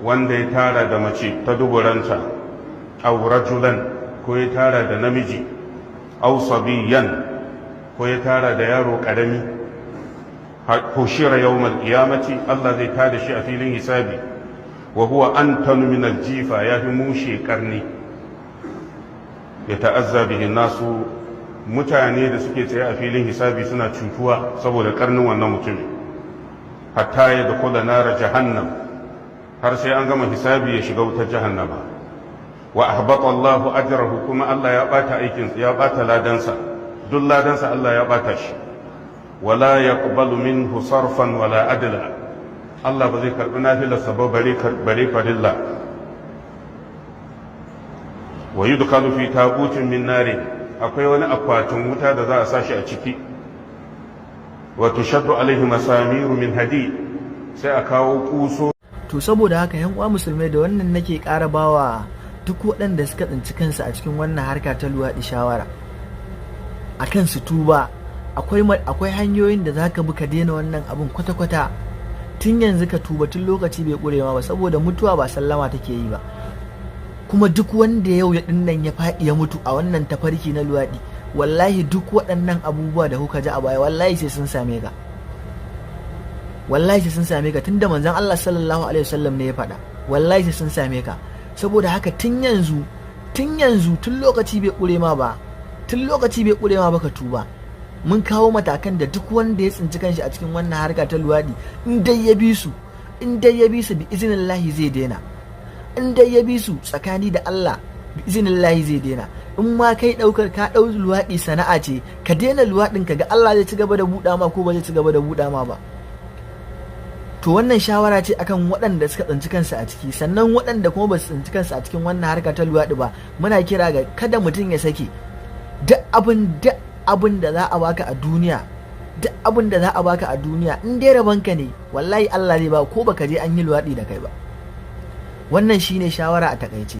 wanda ya tara da mace ta duburanta aw rajulan ko ya tara da namiji aw sabiyan ko ya tara da yaro karami hushira yawmal qiyamati Allah zai tada shi a filin hisabi wa huwa antanu min aljifa ya fi mushe karni ya ta'azza bihi nasu mutane da suke tsaye a filin hisabi suna cutuwa saboda karnin wannan mutumin hatta ya dakula nara jahannam har sai an gama hisabi ya shiga wutar jahannama wa ahbata Allahu ajrahu kuma Allah ya bata aikin ya bata ladansa duk ladansa Allah ya bata shi wala yaqbalu minhu sarfan wala adla Allah ba zai karbi nafilarsa ba bare farilla wa yudkhalu fi tabutin min nari akwai wani akwatin wuta da za a sashi a ciki wa tushaddu alaihi masamiru min hadid sai a kawo kuso. To saboda haka yan uwa musulmai da wannan nake ƙara bawa duk waɗanda suka tsinci kansu a cikin wannan harka ta luwaɗi shawara akan su tuba. Akwai hanyoyin da zaka bi ka daina wannan abin kwata-kwata tun yanzu ka tuba tun lokaci bai ƙure ma ba, saboda mutuwa ba sallama take yi ba. Kuma duk wanda yau ya dinnan ya faɗi ya mutu a wannan tafarki na luwaɗi, wallahi duk waɗannan abubuwa da kuka ji a baya wallahi sai sun same ka. Wallahi sai sun same ka, tunda manzon Allah sallallahu alaihi wasallam ne ya faɗa, wallahi sai sun same ka. Saboda haka tun yanzu tun lokaci bai ƙure ma ba, ka tuba. Mun kawo matakan da duk wanda ya tsinci kanshi a cikin wannan harka ta luwaɗi in dai ya bi su bi iznillahi zai daina. In dai ya bi su tsakani da Allah bi iznillahi zai daina. In ma kai ka ɗau luwaɗi sana'a ce, ka daina luwaɗin ka ga Allah zai ci gaba da buɗa ma ko ba zai ci gaba da buɗa ma ba. To wannan shawara ce akan waɗanda suka tsinci kansu a ciki, sannan waɗanda kuma ba su tsinci kansu a cikin wannan harka ta luwaɗi ba, muna kira ga kada mutum ya sake duk abin da za a baka a duniya, in dai rabanka ne wallahi Allah zai ba ko baka je an yi luwaɗi da kai ba. Wannan shine shawara a takaice.